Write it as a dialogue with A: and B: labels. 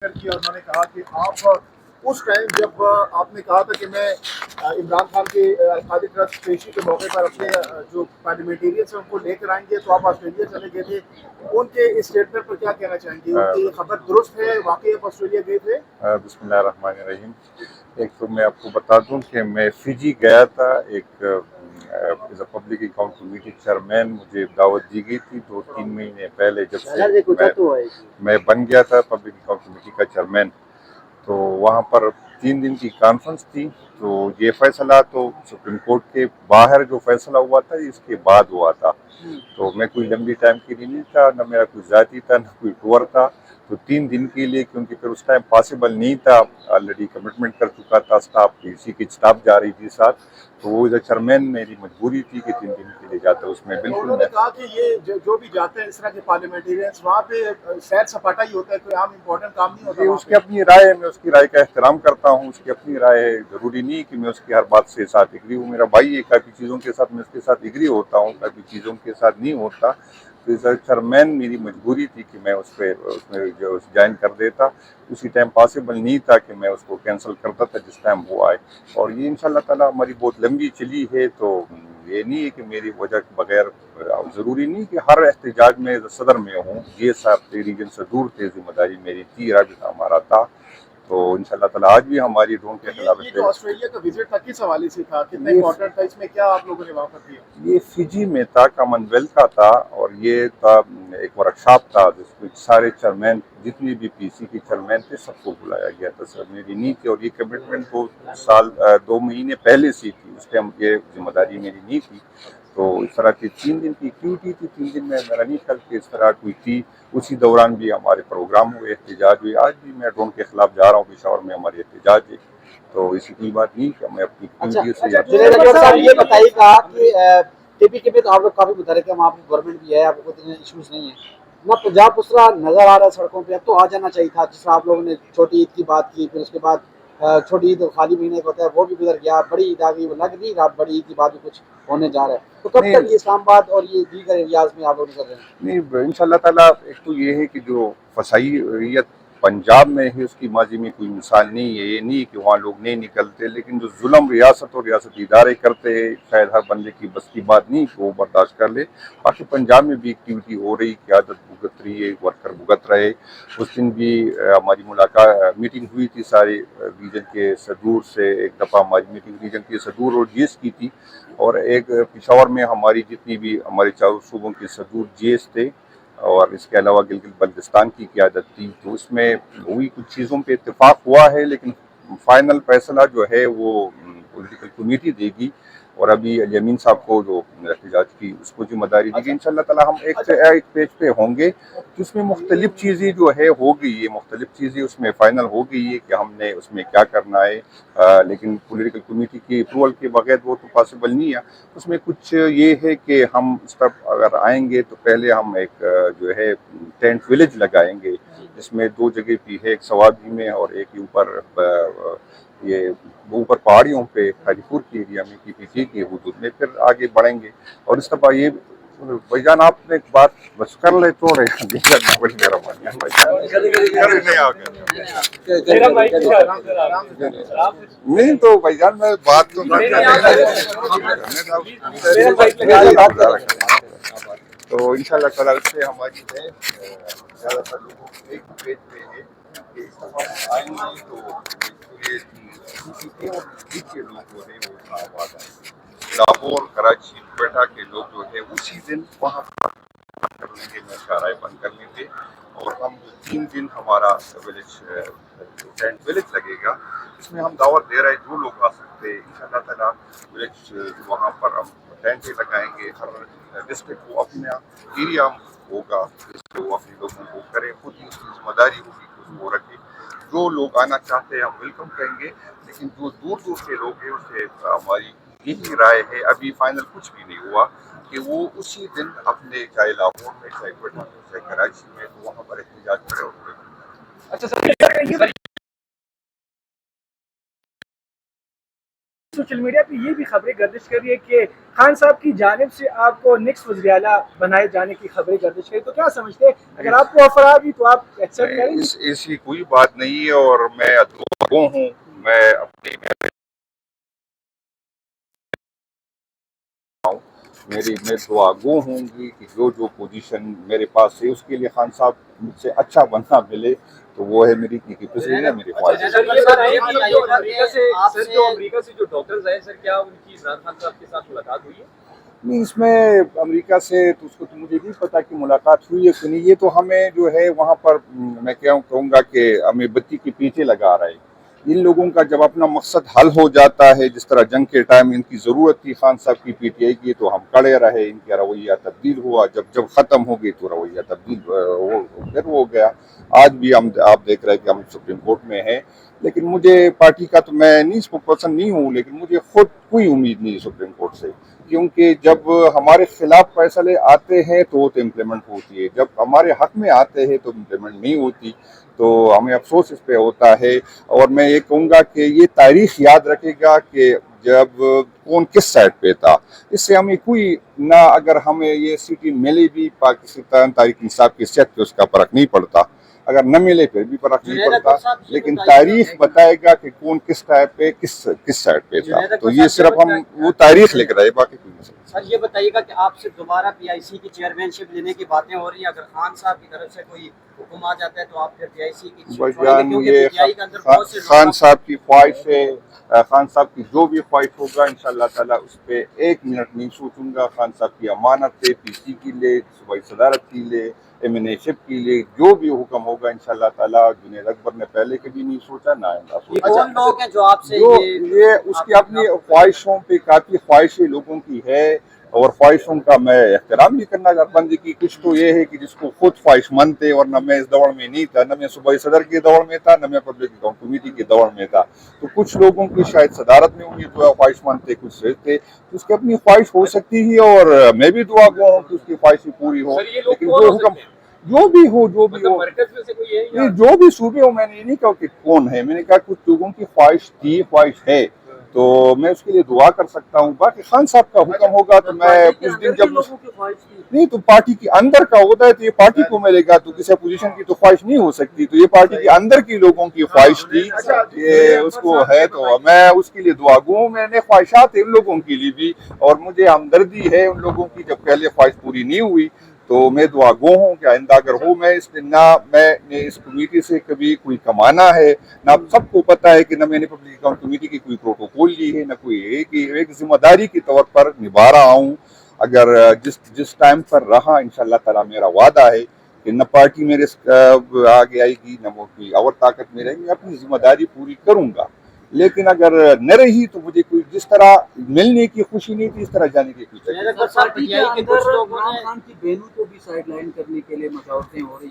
A: ذکر کیا, انہوں نے کہا کہ آپ اس ٹائم جب آپ نے کہا تھا کہ میں عمران خان کے قادری ٹرسٹ پیشی کے موقع پر اپنے جو پارلیمنٹیرینس ہیں ان کو لے کر آئیں گے, تو آپ آسٹریلیا چلے گئے تھے. ان کے اسٹیٹمنٹ پر کیا کہنا چاہیں گے؟ ان کی خبر درست ہے, واقعی آپ آسٹریلیا گئے تھے؟
B: بسم اللہ الرحمن الرحیم. ایک تو میں آپ کو بتا دوں کہ میں فجی گیا تھا, ایک as a public account committee chairman مجھے دعوت دی گئی تھی 2-3 مہینے پہلے, جب سے میں بن گیا تھا پبلک اکاؤنٹ کمیٹی کا چیئرمین. تو وہاں پر 3 دن کی کانفرنس تھی. تو یہ فیصلہ تو سپریم کورٹ کے باہر جو فیصلہ ہوا تھا اس کے بعد ہوا تھا. تو میں کوئی لمبی ٹائم کے لیے نہیں تھا, نہ میرا کوئی ذاتی تھا نہ کوئی ٹور تھا. تو 3 دن کے لیے, کیونکہ پھر اس ٹائم پاسبل نہیں تھا, آلریڈی کمٹمنٹ کر چکا تھا اسٹاف, اسی کی اسٹاف جا رہی تھی ساتھ. تو وہ چیئرمین میری مجبوری تھی کہ 3 دن کے لیے جاتا. اس میں بالکل
A: انہوں نے کہا کہ یہ جو بھی جاتے ہیں اس طرح کے پارلیمنٹیرینس, وہاں پہ سیر سپاٹا ہی ہوتا ہے, کوئی عام امپورٹنٹ کام نہیں ہوتا.
B: اس کی اپنی رائے ہے, میں اس کی رائے کا احترام کرتا ہوں. اس کی اپنی رائے ہے, ضروری نہیں کہ میں اس کی ہر بات سے ساتھ ایگری ہوں. میرا بھائی ہے, کافی چیزوں کے ساتھ میں اس کے ساتھ ایگری ہوتا ہوں, کافی چیزوں کے ساتھ نہیں ہوتا. تو ایز اے چیئرمین میری مجبوری تھی کہ میں اس میں جو جوائن کر دیتا. اسی ٹائم پاسبل نہیں تھا کہ میں اس کو کینسل کرتا تھا جس ٹائم وہ آئے. اور یہ انشاءاللہ تعالیٰ ہماری بہت لمبی چلی ہے, تو یہ نہیں ہے کہ میری وجہ کے بغیر, ضروری نہیں کہ ہر احتجاج میں صدر میں ہوں. یہ صاحب ریجن سے دور تھے, ذمہ داری میری تھی, رابطہ ہمارا تھا. تو انشاءاللہ تعالیٰ آج بھی ہماری ڈرون کے خلاف
A: یہ جو آسٹریلیا کا وزٹ تھا کس حوالے سے تھا, کتنا امپورٹنٹ تھا, اس میں کیا آپ لوگوں نے وہاں پر کیا؟
B: یہ فجی میں تھا, کامن ویلتھ کا تھا, اور یہ تھا ایک ورکشاپ تھا جس میں سارے چیئرمین جتنی بھی پی سی کے چیئرمین تھے سب کو بلایا گیا تھا. سر میری نہیں تھی, اور یہ کمٹمنٹ تو 2 مہینے پہلے سے تھی, اس ٹائم یہ ذمہ داری میری نہیں تھی. تو اس طرح کی 3 دن کی ایکٹیویٹی تھی. 3 دن میں میرا نہیں خیال کہ اس طرح کوئی تھی. اسی دوران بھی ہمارے پروگرام ہوئے, احتجاج ہوئے. آج بھی میں ڈرون کے خلاف جا رہا ہوں, پشاور میں ہماری احتجاج ہے. تو ایسی کوئی بات نہیں کہ میں اپنی
C: صاحب یہ بتائیے گا کہ کے تو آپ لوگ کافی متحرک ہیں, وہاں پہ گورنمنٹ بھی ہے, آپ کو اتنے ایشوز نہیں ہیں نہ. پنجاب اس طرح نظر آ رہا ہے سڑکوں پہ, اب تو آ جانا چاہیے تھا. جس طرح آپ لوگوں نے چھوٹی عید کی بات کی, پھر اس کے بعد چھوٹی عید خالی مہینے کا ہوتا ہے وہ بھی گزر گیا, بڑی عید آ گئی, وہ لگ نہیں رہا بڑی عید کی بات بھی کچھ ہونے جا رہا ہے. تو کب تک یہ اسلام آباد اور یہ دیگر ایریاز میں آپ لوگ کر رہے ہیں؟
B: نہیں, انشاءاللہ تعالیٰ ایک تو یہ ہے کہ جو فسائیت پنجاب میں ہے اس کی ماضی میں کوئی مثال نہیں ہے. یہ نہیں کہ وہاں لوگ نہیں نکلتے, لیکن جو ظلم ریاست اور ریاستی ادارے کرتے ہیں, شاید ہر بندے کی بس کی بات نہیں کہ وہ برداشت کر لے. باقی پنجاب میں بھی ایکٹیویٹی ہو رہی, قیادت بھگت رہی ہے, ورکر بھگت رہے. اس دن بھی ہماری ملاقات میٹنگ ہوئی تھی سارے ریجن کے صدور سے. ایک دفعہ ہماری میٹنگ ریجن کے صدور اور جی ایس کی تھی, اور ایک پشاور میں ہماری جتنی بھی ہمارے 4 صوبوں کے صدور جی ایس تھے, اور اس کے علاوہ گلگت بلتستان کی قیادت تھی. تو اس میں وہی کچھ چیزوں پہ اتفاق ہوا ہے, لیکن فائنل فیصلہ جو ہے وہ پولیٹیکل کمیٹی دے گی. اور ابھی الیمین صاحب کو جو احتجاج کی اس کو ذمہ داری دی گئی. انشاءاللہ تعالیٰ ہم ایک پیج پہ ہوں گے, جس میں مختلف چیزیں جو ہے ہوگی, یہ مختلف چیزیں اس میں فائنل ہو گئی ہے کہ ہم نے اس میں کیا کرنا ہے. لیکن پولیٹیکل کمیٹی کی اپروول کے بغیر وہ تو پاسبل نہیں ہے. اس میں کچھ یہ ہے کہ ہم اس پر اگر آئیں گے تو پہلے ہم ایک جو ہے ٹینٹ ولیج لگائیں گے, جس میں 2 جگہ بھی ہے, ایک سوابی میں اور ایک اوپر یہ اوپر پہاڑیوں پہ حاجی پور کی ایریا میں پی پی ٹی کے حدود میں. پھر آگے بڑھیں گے. اور اس طرح یہ بھائی جان آپ نے ایک بات بس کر لے تو نہیں تو بھائی جان میں بات تو انشاءاللہ تعالیٰ اس سے ہماری ہے زیادہ تر لوگوں کو ایک پیج پہ ہے کہ اس طرح آئیں گے تو کے لوگ جو ہے وہ آباد آئیں. لاہور, کراچی, کوئٹہ کے لوگ جو ہے اسی دن وہاں کرنے کے میں شارائ بند کرنے تھے. اور ہم 3 دن ہمارا ٹینٹ ولیج لگے گا, اس میں ہم دعوت دے رہے ہیں جو لوگ آ سکتے ہیں. انشاءاللہ تعالیٰ ولیج وہاں پر ہم ٹینٹ لگائیں گے. ہر ڈسٹرکٹ کو اپنا ایریا ہوگا جس سے وہ اپنے لوگوں کو کرے, خود ہی اس کی ذمہ داری ہوگی کہ اس کو رکھے. جو لوگ آنا چاہتے ہیں ہم ویلکم کریں گے, لیکن جو دور دور کے لوگ ہیں اسے ہماری یہی رائے ہے, ابھی فائنل کچھ بھی نہیں ہوا, کہ وہ اسی دن اپنے چاہے لاہور میں, چاہے کوئٹہ میں, چاہے کراچی میں, تو وہاں پر احتجاج کرے.
D: اچھا سر سوشل میڈیا پہ یہ بھی خبریں گردش کر رہی ہے کہ خان صاحب کی جانب سے آپ کو نیکسٹ وزیر اعلیٰ بنائے جانے کی خبریں گردش کر رہی، تو کیا سمجھتے ہیں اگر آپ کو آفر آ بھی تو آپ ایکسیپٹ کریں گے؟
B: ایسی کوئی بات نہیں ہے، اور میں دعاگو ہوں، میں اپنی میں دعاگو ہوں گی کہ جو پوزیشن میرے پاس ہے اس کے لیے خان صاحب مجھ سے اچھا بننا ملے تو وہ ہے میری پسند ہے، میری خواہش ہے۔
E: جو امریکہ سے جو ڈاکٹرز آئے سر، کیا ان کی عمران خان صاحب کے ساتھ ملاقات ہوئی ہے؟
B: نہیں، اس میں امریکہ سے تو اس کو تو مجھے نہیں پتا کہ ملاقات ہوئی ہے کہ نہیں، یہ تو ہمیں جو ہے وہاں پر میں کہوں گا کہ ہمیں بتی کے پیچھے لگا رہا ہے۔ ان لوگوں کا جب اپنا مقصد حل ہو جاتا ہے، جس طرح جنگ کے ٹائم ان کی ضرورت تھی خان صاحب کی پی ٹی آئی کی، تو ہم کڑے رہے، ان کا رویہ تبدیل ہوا، جب ختم ہو گئی تو رویہ تبدیل پھر ہو گیا۔ آج بھی آپ دیکھ رہے ہیں کہ ہم سپریم کورٹ میں ہیں، لیکن مجھے پارٹی کا تو میں نہیں پسند نہیں ہوں، لیکن مجھے خود کوئی امید نہیں سپریم کورٹ سے، کیونکہ جب ہمارے خلاف فیصلے آتے ہیں تو وہ تو امپلیمنٹ ہوتی ہے، جب ہمارے حق میں آتے ہیں تو امپلیمنٹ نہیں ہوتی، تو ہمیں افسوس اس پہ ہوتا ہے۔ اور میں یہ کہوں گا کہ یہ تاریخ یاد رکھے گا کہ جب کون کس سائڈ پہ تھا، اس سے ہمیں کوئی نہ، اگر ہمیں یہ سیٹی ملے بھی پاکستان تحریک انصاف کی صحت پہ اس کا فرق نہیں پڑتا، اگر نہ ملے پھر بھی فرق نہیں پڑتا، لیکن تاریخ بتائے گا کہ کون کس ٹائپ پہ کس سائڈ پہ تھا، تو یہ صرف ہم وہ تاریخ لکھ رہے ہیں، باقی کوئی نہیں۔
F: سر یہ بتائیے گا کہ آپ سے دوبارہ پی آئی سی کی چیئرمین شپ لینے کی باتیں ہو رہی ہیں، اگر خان صاحب کی طرف سے کوئی حکم آ جاتا ہے تو آپ پھر پی آئی سی کی
B: بجان یہ خان صاحب کی خواہش ہے، خان صاحب کی جو بھی خواہش ہوگا انشاءاللہ تعالیٰ اس پہ ایک منٹ نہیں سوچوں گا۔ خان صاحب کی امانت ہے، پی سی کی لے، صوبائی صدارت کی لے، ایم این اے شپ کی لے، جو بھی حکم ہوگا انشاءاللہ تعالیٰ، جنید اکبر نے پہلے کبھی نہیں سوچا، نہ آئندہ سوچا۔
F: کون لوگ ہیں جو آپ سے
B: یہ اس کی اپنی خواہشوں پہ کافی خواہشیں لوگوں کی ہے، اور خواہشوں کا میں احترام بھی کرنا بندی کی۔ کچھ تو یہ ہے کہ جس کو خود خواہش مند تھے، ورنہ میں اس دوڑ میں نہیں تھا، نہ میں صوبائی صدر کے دوڑ میں تھا، نہ میں پبلک اکاؤنٹ کمیٹی کے دوڑ میں تھا، تو کچھ لوگوں کی شاید صدارت میں ہوئی تو خواہش مند تھے، کچھ تھے، تو اس کی اپنی خواہش ہو سکتی ہے، اور میں بھی دعا گو ہوں کہ اس کی خواہشیں پوری ہو، لیکن جو حکم جو بھی ہو جو بھی صوبے ہو، میں نے یہ نہیں کہا کہ کون ہے، میں نے کہا کچھ لوگوں کی خواہش تھی، خواہش ہے، تو میں اس کے لیے دعا کر سکتا ہوں۔ باقی خان صاحب کا حکم ہوگا تو میں اس دن جب نہیں، تو پارٹی کے اندر کا ہوتا ہے تو یہ پارٹی کو ملے گا، تو کسی اپوزیشن کی تو خواہش نہیں ہو سکتی، تو یہ پارٹی کے اندر کی لوگوں کی خواہش تھی، یہ اس کو ہے، تو میں اس کے لیے دعا گو ہوں۔ میں نے خواہشات ان لوگوں کے لیے بھی، اور مجھے ہمدردی ہے ان لوگوں کی، جب پہلے خواہش پوری نہیں ہوئی تو میں دعا گو ہوں کہ آئندہ اگر ہو، میں اس نہ میں نے اس کمیٹی سے کبھی کوئی کمانا ہے، نہ سب کو پتہ ہے کہ نہ میں نے پبلک اکاؤنٹ کمیٹی کی کوئی پروٹوکول لی ہے، نہ کوئی ایک ذمہ داری کے طور پر نبھا رہا ہوں۔ اگر جس ٹائم پر رہا انشاءاللہ تعالیٰ میرا وعدہ ہے کہ نہ پارٹی میرے آگے آئے گی، نہ وہ کوئی اور طاقت میں رہے گی، میں اپنی ذمہ داری پوری کروں گا، لیکن اگر نہ رہی تو مجھے کوئی جس طرح ملنے کی خوشی نہیں تھی اس طرح جانے کی خوشی۔
C: عمران خان کی بہنوں کو بھی سائیڈ لائن کرنے کے لیے مشاورتیں ہو رہی